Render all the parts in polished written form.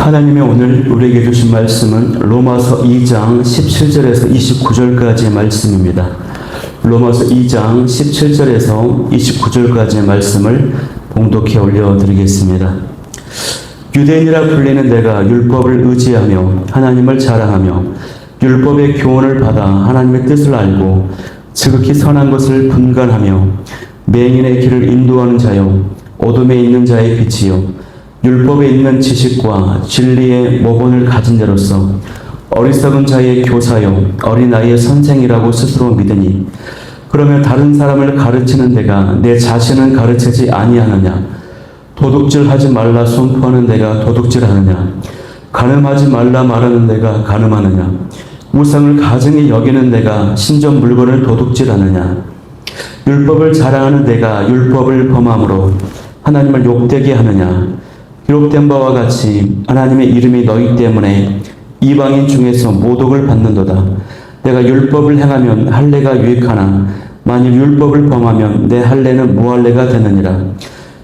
하나님의 오늘 우리에게 주신 말씀은 로마서 2장 17절에서 29절까지의 말씀입니다. 로마서 2장 17절에서 29절까지의 말씀을 봉독해 올려드리겠습니다. 유대인이라 불리는 내가 율법을 의지하며 하나님을 자랑하며 율법의 교훈을 받아 하나님의 뜻을 알고 지극히 선한 것을 분간하며 맹인의 길을 인도하는 자요 어둠에 있는 자의 빛이요 율법에 있는 지식과 진리의 모본을 가진 자로서 어리석은 자의 교사요 어린아이의 선생이라고 스스로 믿으니 그러면 다른 사람을 가르치는 내가 내 자신은 가르치지 아니하느냐? 도둑질하지 말라 선포하는 내가 도둑질하느냐? 간음하지 말라 말하는 내가 간음하느냐? 우상을 가증히 여기는 내가 신전 물건을 도둑질하느냐? 율법을 자랑하는 내가 율법을 범함으로 하나님을 욕되게 하느냐? 기록된 바와 같이 하나님의 이름이 너희 때문에 이방인 중에서 모독을 받는도다. 내가 율법을 행하면 할례가 유익하나 만일 율법을 범하면 내 할례는 무할례가 되느니라.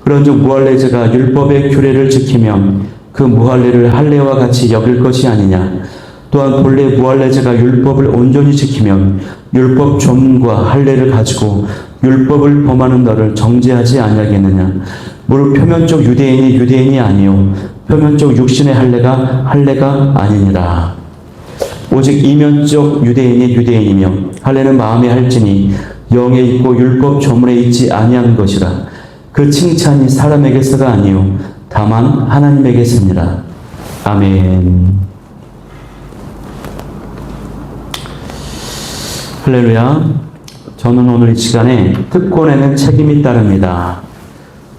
그런즉 무할례자가 율법의 규례를 지키면 그 무할례를 할례와 같이 여길 것이 아니냐. 또한 본래 무할례자가 율법을 온전히 지키면 율법 조문과 할례를 가지고 율법을 범하는 너를 정죄하지 아니하겠느냐. 무릇 표면적 유대인이 유대인이 아니요 표면적 육신의 할례가 아니니라. 오직 이면적 유대인이 유대인이며 할례는 마음에 할지니 영에 있고 율법 조문에 있지 아니한 것이라. 그 칭찬이 사람에게서가 아니요 다만 하나님에게서니라. 아멘. 할렐루야. 저는 오늘 이 시간에 특권에는 책임이 따릅니다.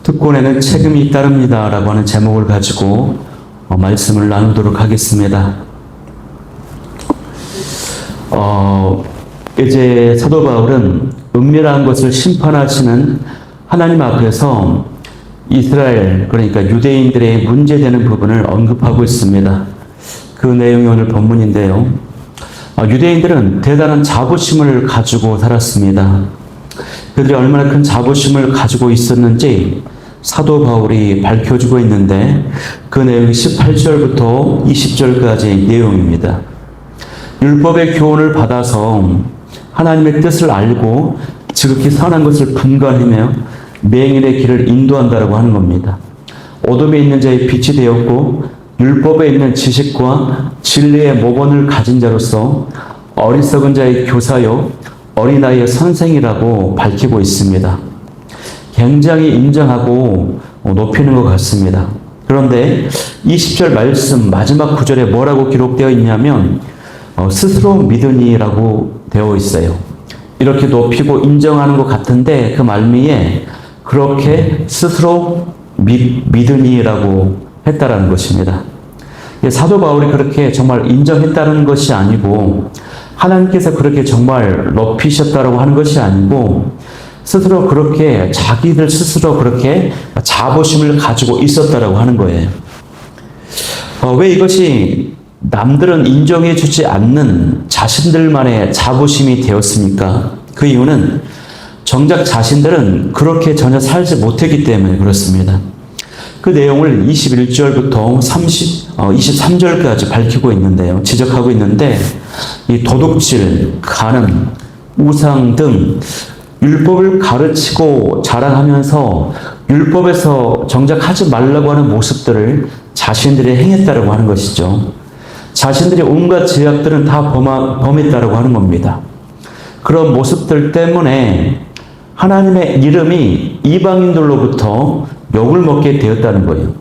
특권에는 책임이 따릅니다. 라고 하는 제목을 가지고 말씀을 나누도록 하겠습니다. 이제 사도 바울은 은밀한 것을 심판하시는 하나님 앞에서 이스라엘, 그러니까 유대인들의 문제되는 부분을 언급하고 있습니다. 그 내용이 오늘 본문인데요. 유대인들은 대단한 자부심을 가지고 살았습니다. 그들이 얼마나 큰 자부심을 가지고 있었는지 사도 바울이 밝혀주고 있는데 그 내용이 18절부터 20절까지의 내용입니다. 율법의 교훈을 받아서 하나님의 뜻을 알고 지극히 선한 것을 분간하며 맹인의 길을 인도한다라고 하는 겁니다. 어둠에 있는 자의 빛이 되었고 율법에 있는 지식과 진리의 모본을 가진 자로서 어리석은 자의 교사요 어린아이의 선생이라고 밝히고 있습니다. 굉장히 인정하고 높이는 것 같습니다. 그런데 20절 말씀 마지막 구절에 뭐라고 기록되어 있냐면 스스로 믿으니라고 되어 있어요. 이렇게 높이고 인정하는 것 같은데 그 말미에 그렇게 스스로 믿으니라고 했다라는 것입니다. 사도 바울이 그렇게 정말 인정했다는 것이 아니고 하나님께서 그렇게 정말 높이셨다라고 하는 것이 아니고 스스로 그렇게 자기들 스스로 그렇게 자부심을 가지고 있었다라고 하는 거예요. 왜 이것이 남들은 인정해 주지 않는 자신들만의 자부심이 되었습니까? 그 이유는 정작 자신들은 그렇게 전혀 살지 못했기 때문에 그렇습니다. 그 내용을 21절부터 23절까지 밝히고 있는데요. 지적하고 있는데 이 도둑질, 간음, 우상 등 율법을 가르치고 자랑하면서 율법에서 정작 하지 말라고 하는 모습들을 자신들이 행했다라고 하는 것이죠. 자신들이 온갖 제약들은 다 범했다라고 하는 겁니다. 그런 모습들 때문에 하나님의 이름이 이방인들로부터 욕을 먹게 되었다는 거예요.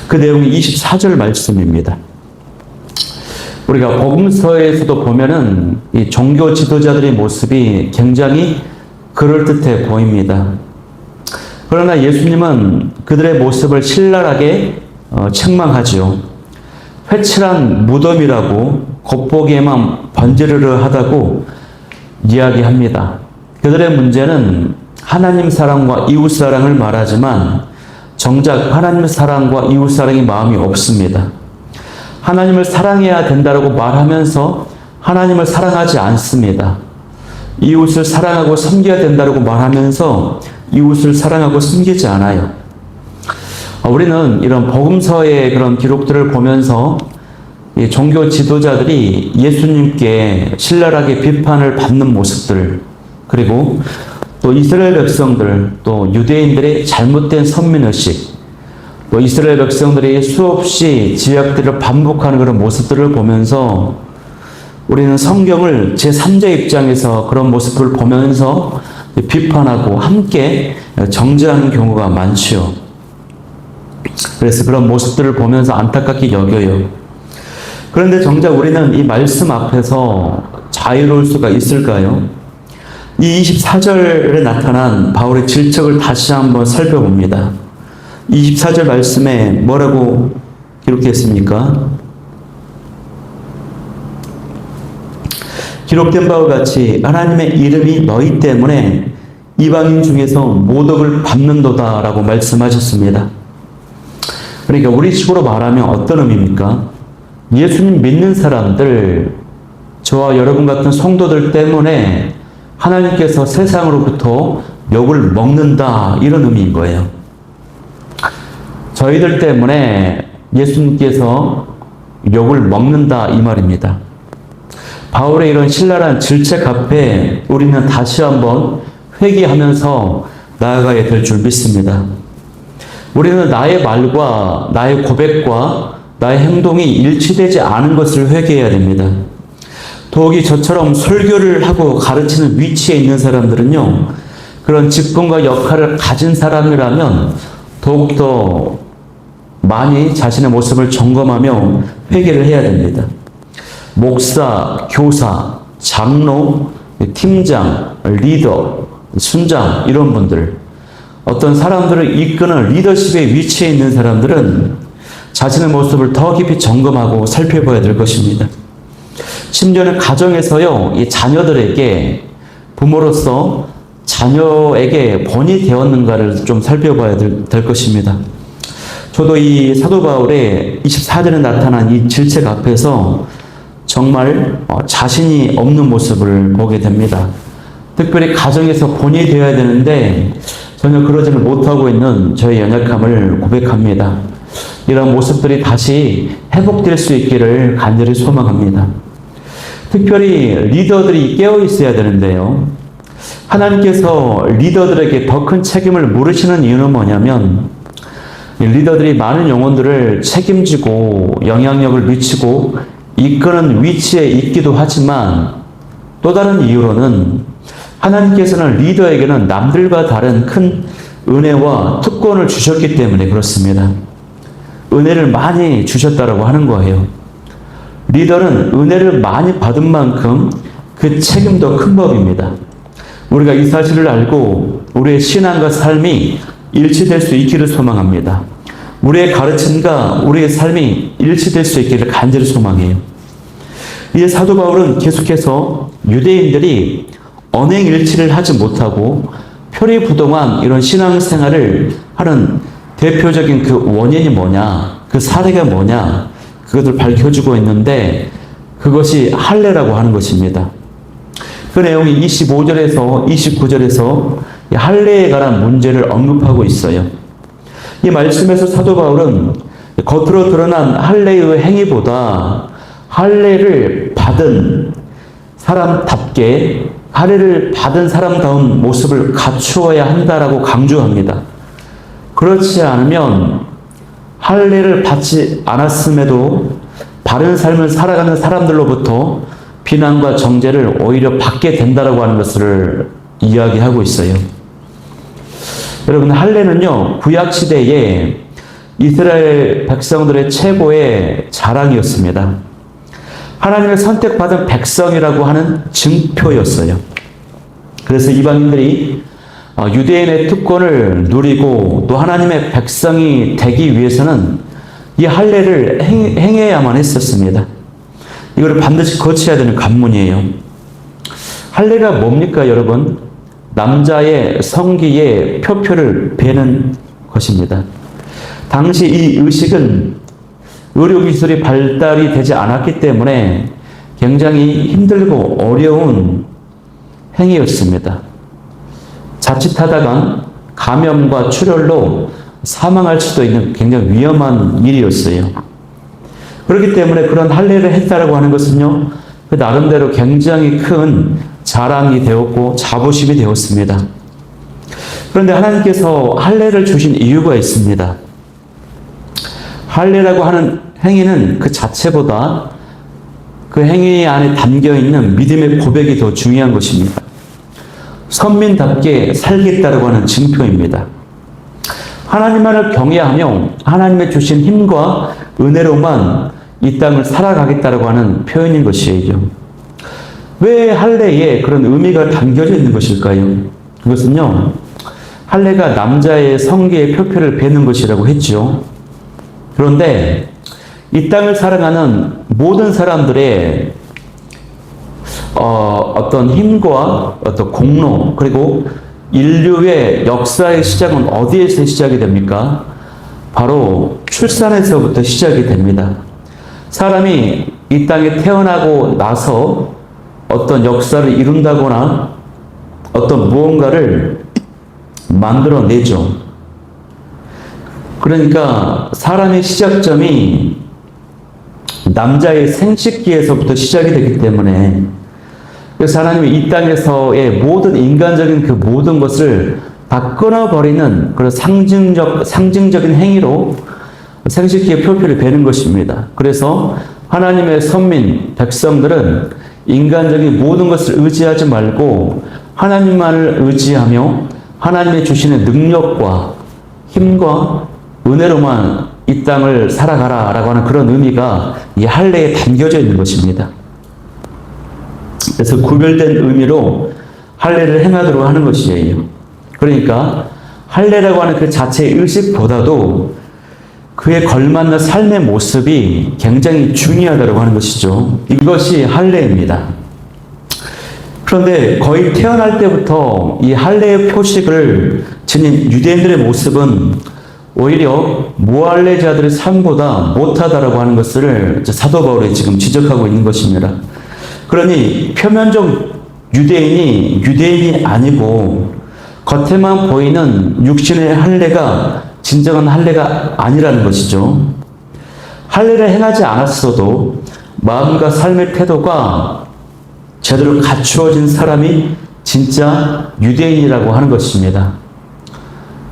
그 내용이 24절 말씀입니다. 우리가 복음서에서도 보면은 이 종교 지도자들의 모습이 굉장히 그럴듯해 보입니다. 그러나 예수님은 그들의 모습을 신랄하게 책망하지요. 회칠한 무덤이라고 겉보기에만 번지르르 하다고 이야기합니다. 그들의 문제는 하나님 사랑과 이웃 사랑을 말하지만 정작 하나님 사랑과 이웃 사랑의 마음이 없습니다. 하나님을 사랑해야 된다고 말하면서 하나님을 사랑하지 않습니다. 이웃을 사랑하고 섬겨야 된다고 말하면서 이웃을 사랑하고 섬기지 않아요. 우리는 이런 복음서의 그런 기록들을 보면서 이 종교 지도자들이 예수님께 신랄하게 비판을 받는 모습들, 그리고 또 이스라엘 백성들, 또 유대인들의 잘못된 선민의식, 또 이스라엘 백성들이 수없이 지약들을 반복하는 그런 모습들을 보면서 우리는 성경을 제3자 입장에서 그런 모습을 보면서 비판하고 함께 정죄하는 경우가 많지요. 그래서 그런 모습들을 보면서 안타깝게 여겨요. 그런데 정작 우리는 이 말씀 앞에서 자유로울 수가 있을까요? 이 24절에 나타난 바울의 질책을 다시 한번 살펴봅니다. 24절 말씀에 뭐라고 기록됐습니까? 기록된 바와 같이 하나님의 이름이 너희 때문에 이방인 중에서 모독을 받는도다 라고 말씀하셨습니다. 그러니까 우리식으로 말하면 어떤 의미입니까? 예수님 믿는 사람들, 저와 여러분 같은 성도들 때문에 하나님께서 세상으로부터 욕을 먹는다, 이런 의미인 거예요. 저희들 때문에 예수님께서 욕을 먹는다, 이 말입니다. 바울의 이런 신랄한 질책 앞에 우리는 다시 한번 회개하면서 나아가야 될 줄 믿습니다. 우리는 나의 말과 나의 고백과 나의 행동이 일치되지 않은 것을 회개해야 됩니다. 더욱이 저처럼 설교를 하고 가르치는 위치에 있는 사람들은요, 그런 직분과 역할을 가진 사람이라면 더욱더 많이 자신의 모습을 점검하며 회개를 해야 됩니다. 목사, 교사, 장로, 팀장, 리더, 순장, 이런 분들, 어떤 사람들을 이끄는 리더십의 위치에 있는 사람들은 자신의 모습을 더 깊이 점검하고 살펴봐야 될 것입니다. 심지어는 가정에서요, 이 자녀들에게 부모로서 자녀에게 본이 되었는가를 좀 살펴봐야 될 것입니다. 저도 이 사도 바울의 24절에 나타난 이 질책 앞에서 정말 자신이 없는 모습을 보게 됩니다. 특별히 가정에서 본이 되어야 되는데 전혀 그러지를 못하고 있는 저의 연약함을 고백합니다. 이런 모습들이 다시 회복될 수 있기를 간절히 소망합니다. 특별히 리더들이 깨어 있어야 되는데요. 하나님께서 리더들에게 더 큰 책임을 물으시는 이유는 뭐냐면, 리더들이 많은 영혼들을 책임지고 영향력을 미치고 이끄는 위치에 있기도 하지만, 또 다른 이유로는 하나님께서는 리더에게는 남들과 다른 큰 은혜와 특권을 주셨기 때문에 그렇습니다. 은혜를 많이 주셨다라고 하는 거예요. 리더는 은혜를 많이 받은 만큼 그 책임도 큰 법입니다. 우리가 이 사실을 알고 우리의 신앙과 삶이 일치될 수 있기를 소망합니다. 우리의 가르침과 우리의 삶이 일치될 수 있기를 간절히 소망해요. 이제 사도 바울은 계속해서 유대인들이 언행일치를 하지 못하고 표리부동한 이런 신앙생활을 하는 대표적인 그 원인이 뭐냐, 그 사례가 뭐냐, 그것을 밝혀주고 있는데 그것이 할례라고 하는 것입니다. 그 내용이 25절에서 29절에서 할례에 관한 문제를 언급하고 있어요. 이 말씀에서 사도 바울은 겉으로 드러난 할례의 행위보다 할례를 받은 사람답게 할례를 받은 사람다운 모습을 갖추어야 한다라고 강조합니다. 그렇지 않으면 할례를 받지 않았음에도 바른 삶을 살아가는 사람들로부터 비난과 정죄를 오히려 받게 된다라고 하는 것을 이야기하고 있어요. 여러분, 할례는요, 구약 시대에 이스라엘 백성들의 최고의 자랑이었습니다. 하나님의 선택받은 백성이라고 하는 증표였어요. 그래서 이방인들이 유대인의 특권을 누리고 또 하나님의 백성이 되기 위해서는 이 할례를 행해야만 했었습니다. 이거를 반드시 거쳐야 되는 관문이에요. 할례가 뭡니까, 여러분? 남자의 성기에 표표를 베는 것입니다. 당시 이 의식은 의료기술이 발달이 되지 않았기 때문에 굉장히 힘들고 어려운 행위였습니다. 자칫하다간 감염과 출혈로 사망할 수도 있는 굉장히 위험한 일이었어요. 그렇기 때문에 그런 할례를 했다라고 하는 것은요, 그 나름대로 굉장히 큰 자랑이 되었고 자부심이 되었습니다. 그런데 하나님께서 할례를 주신 이유가 있습니다. 할례라고 하는 행위는 그 자체보다 그 행위 안에 담겨 있는 믿음의 고백이 더 중요한 것입니다. 선민답게 살겠다라고 하는 증표입니다. 하나님만을 경외하며 하나님의 주신 힘과 은혜로만 이 땅을 살아가겠다라고 하는 표현인 것이에요. 왜 할례에 그런 의미가 담겨져 있는 것일까요? 그것은요, 할례가 남자의 성계의 표표를 베는 것이라고 했죠. 그런데 이 땅을 살아가는 모든 사람들의 어떤 힘과 어떤 공로, 그리고 인류의 역사의 시작은 어디에서 시작이 됩니까? 바로 출산에서부터 시작이 됩니다. 사람이 이 땅에 태어나고 나서 어떤 역사를 이룬다거나 어떤 무언가를 만들어내죠. 그러니까 사람의 시작점이 남자의 생식기에서부터 시작이 되기 때문에 그래서 하나님이 이 땅에서의 모든 인간적인 그 모든 것을 다 끊어버리는 그런 상징적인 행위로 생식기의 표표를 베는 것입니다. 그래서 하나님의 선민, 백성들은 인간적인 모든 것을 의지하지 말고 하나님만을 의지하며 하나님의 주시는 능력과 힘과 은혜로만 이 땅을 살아가라 라고 하는 그런 의미가 이 할례에 담겨져 있는 것입니다. 그래서 구별된 의미로 할례를 행하도록 하는 것이에요. 그러니까 할례라고 하는 그 자체의 의식보다도 그에 걸맞는 삶의 모습이 굉장히 중요하다고 하는 것이죠. 이것이 할례입니다. 그런데 거의 태어날 때부터 이 할례의 표식을 지닌 유대인들의 모습은 오히려 무할례자들의 삶보다 못하다라고 하는 것을 사도 바울이 지금 지적하고 있는 것입니다. 그러니 표면적 유대인이 아니고 겉에만 보이는 육신의 할례가 진정한 할례가 아니라는 것이죠. 할례를 행하지 않았어도 마음과 삶의 태도가 제대로 갖추어진 사람이 진짜 유대인이라고 하는 것입니다.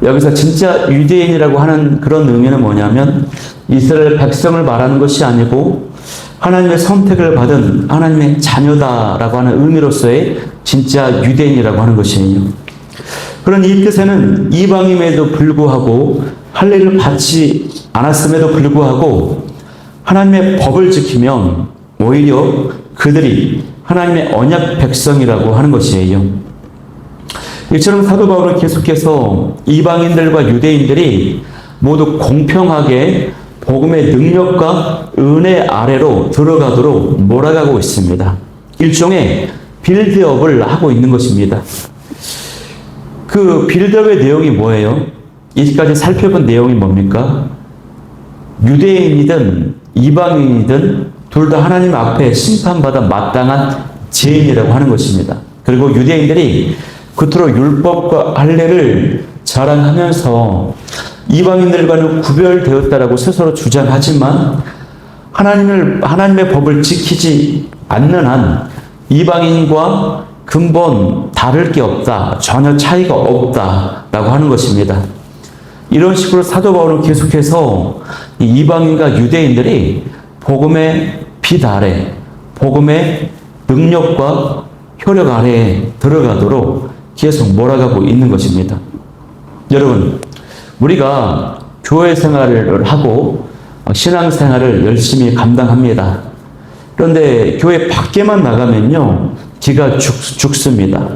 여기서 진짜 유대인이라고 하는 그런 의미는 뭐냐면 이스라엘 백성을 말하는 것이 아니고 하나님의 선택을 받은 하나님의 자녀다라고 하는 의미로서의 진짜 유대인이라고 하는 것이에요. 그런 이 뜻에는 이방임에도 불구하고 할례를 받지 않았음에도 불구하고 하나님의 법을 지키면 오히려 그들이 하나님의 언약 백성이라고 하는 것이에요. 이처럼 사도 바울은 계속해서 이방인들과 유대인들이 모두 공평하게 복음의 능력과 은혜 아래로 들어가도록 몰아가고 있습니다. 일종의 빌드업을 하고 있는 것입니다. 그 빌드업의 내용이 뭐예요? 이제까지 살펴본 내용이 뭡니까? 유대인이든 이방인이든 둘 다 하나님 앞에 심판받아 마땅한 죄인이라고 하는 것입니다. 그리고 유대인들이 그토록 율법과 할례를 자랑하면서 이방인들과는 구별되었다라고 스스로 주장하지만 하나님의 법을 지키지 않는 한 이방인과 근본 다를 게 없다, 전혀 차이가 없다라고 하는 것입니다. 이런 식으로 사도 바울은 계속해서 이방인과 유대인들이 복음의 빛 아래, 복음의 능력과 효력 아래에 들어가도록 계속 몰아가고 있는 것입니다. 여러분, 우리가 교회 생활을 하고 신앙 생활을 열심히 감당합니다. 그런데 교회 밖에만 나가면요, 기가 죽습니다.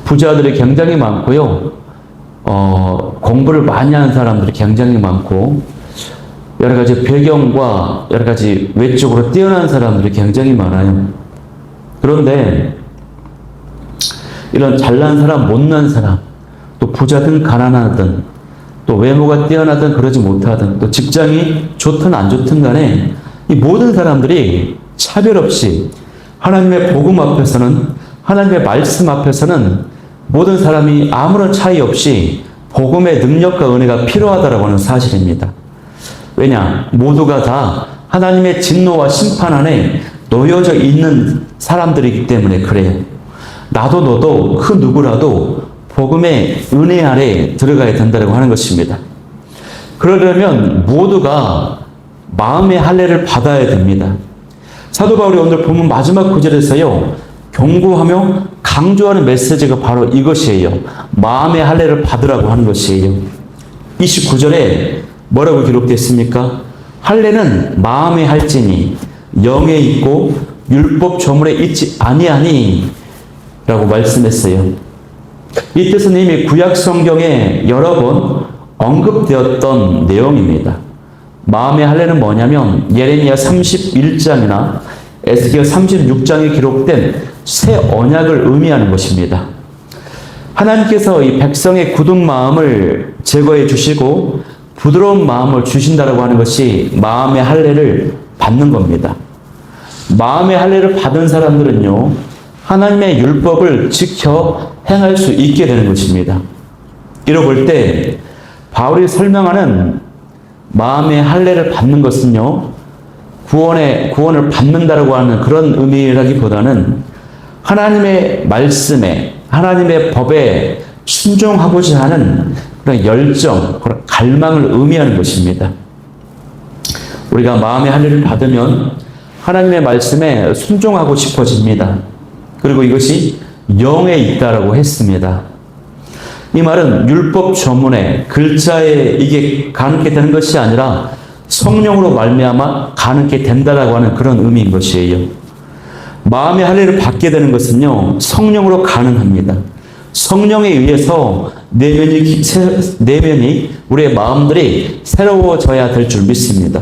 부자들이 굉장히 많고요, 공부를 많이 하는 사람들이 굉장히 많고, 여러 가지 배경과 여러 가지 외적으로 뛰어난 사람들이 굉장히 많아요. 그런데 이런 잘난 사람, 못난 사람, 또 부자든 가난하든, 또 외모가 뛰어나든 그러지 못하든, 또 직장이 좋든 안 좋든 간에 이 모든 사람들이 차별 없이 하나님의 복음 앞에서는, 하나님의 말씀 앞에서는 모든 사람이 아무런 차이 없이 복음의 능력과 은혜가 필요하다라고 하는 사실입니다. 왜냐? 모두가 다 하나님의 진노와 심판 안에 놓여져 있는 사람들이기 때문에 그래요. 나도 너도 그 누구라도 복음의 은혜 아래 들어가야 된다고 하는 것입니다. 그러려면 모두가 마음의 할례를 받아야 됩니다. 사도 바울이 오늘 본문 마지막 구절에서요, 경고하며 강조하는 메시지가 바로 이것이에요. 마음의 할례를 받으라고 하는 것이에요. 29절에 뭐라고 기록되어 있습니까? 할례는 마음에 할지니 영에 있고 율법 조문에 있지 아니하니 라고 말씀했어요. 이 뜻은 이미 구약 성경에 여러 번 언급되었던 내용입니다. 마음의 할례는 뭐냐면 예레미야 31장이나 에스겔 36장에 기록된 새 언약을 의미하는 것입니다. 하나님께서 이 백성의 굳은 마음을 제거해 주시고 부드러운 마음을 주신다라고 하는 것이 마음의 할례를 받는 겁니다. 마음의 할례를 받은 사람들은요, 하나님의 율법을 지켜 행할 수 있게 되는 것입니다. 이로 볼 때 바울이 설명하는 마음의 할례를 받는 것은요, 구원을 받는다라고 하는 그런 의미라기보다는 하나님의 말씀에, 하나님의 법에 순종하고자 하는 그런 열정, 그런 갈망을 의미하는 것입니다. 우리가 마음의 할례를 받으면 하나님의 말씀에 순종하고 싶어집니다. 그리고 이것이 영에 있다라고 했습니다. 이 말은 율법 조문에 글자에 이게 가능케 되는 것이 아니라 성령으로 말미암아 가능케 된다라고 하는 그런 의미인 것이에요. 마음의 할례를 받게 되는 것은요, 성령으로 가능합니다. 성령에 의해서 내면이 우리의 마음들이 새로워져야 될 줄 믿습니다.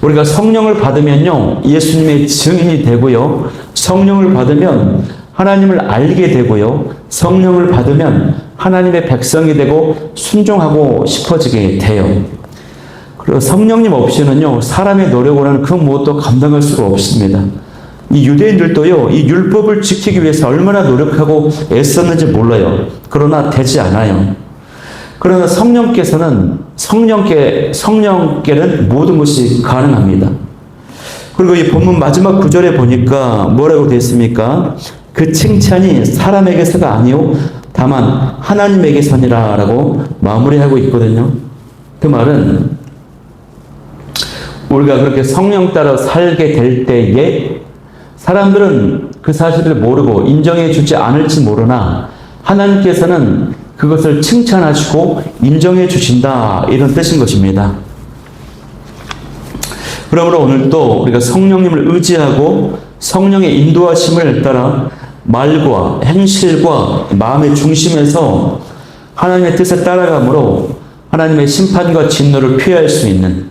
우리가 성령을 받으면요, 예수님의 증인이 되고요, 성령을 받으면 하나님을 알게 되고요, 성령을 받으면 하나님의 백성이 되고 순종하고 싶어지게 돼요. 그리고 성령님 없이는요, 사람의 노력으로는 그 무엇도 감당할 수가 없습니다. 이 유대인들도요, 이 율법을 지키기 위해서 얼마나 노력하고 애썼는지 몰라요. 그러나 되지 않아요. 그러나 성령께는 모든 것이 가능합니다. 그리고 이 본문 마지막 구절에 보니까 뭐라고 되어 있습니까? 그 칭찬이 사람에게서가 아니요 다만 하나님에게서니라 라고 마무리하고 있거든요. 그 말은 우리가 그렇게 성령 따라 살게 될 때에 사람들은 그 사실을 모르고 인정해 주지 않을지 모르나 하나님께서는 그것을 칭찬하시고 인정해 주신다, 이런 뜻인 것입니다. 그러므로 오늘도 우리가 성령님을 의지하고 성령의 인도하심을 따라 말과 행실과 마음의 중심에서 하나님의 뜻에 따라감으로 하나님의 심판과 진노를 피할 수 있는,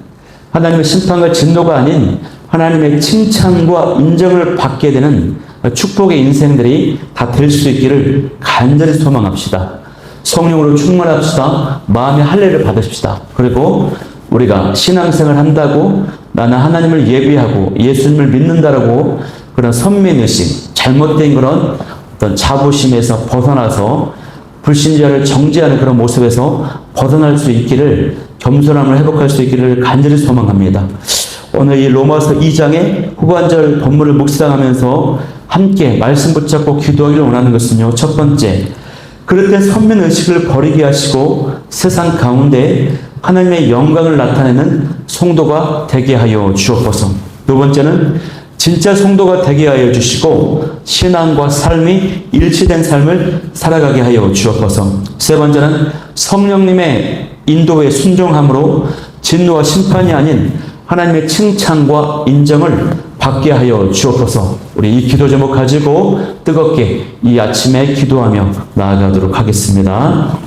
하나님의 심판과 진노가 아닌 하나님의 칭찬과 인정을 받게 되는 축복의 인생들이 다 될 수 있기를 간절히 소망합시다. 성령으로 충만합시다. 마음의 할례를 받으십시다. 그리고 우리가 신앙생활을 한다고 나는 하나님을 예비하고 예수님을 믿는다라고 그런 선민의식, 잘못된 그런 어떤 자부심에서 벗어나서 불신자를 정죄하는 그런 모습에서 벗어날 수 있기를, 겸손함을 회복할 수 있기를 간절히 소망합니다. 오늘 이 로마서 2장의 후반절 본문을 묵상하면서 함께 말씀 붙잡고 기도하기를 원하는 것은요, 첫 번째, 그릇된 선민의식을 버리게 하시고 세상 가운데 하나님의 영광을 나타내는 성도가 되게 하여 주옵소서. 두 번째는 진짜 성도가 되게 하여 주시고 신앙과 삶이 일치된 삶을 살아가게 하여 주옵소서. 세 번째는 성령님의 인도에 순종함으로 진노와 심판이 아닌 하나님의 칭찬과 인정을 받게 하여 주옵소서. 우리 이 기도 제목 가지고 뜨겁게 이 아침에 기도하며 나아가도록 하겠습니다.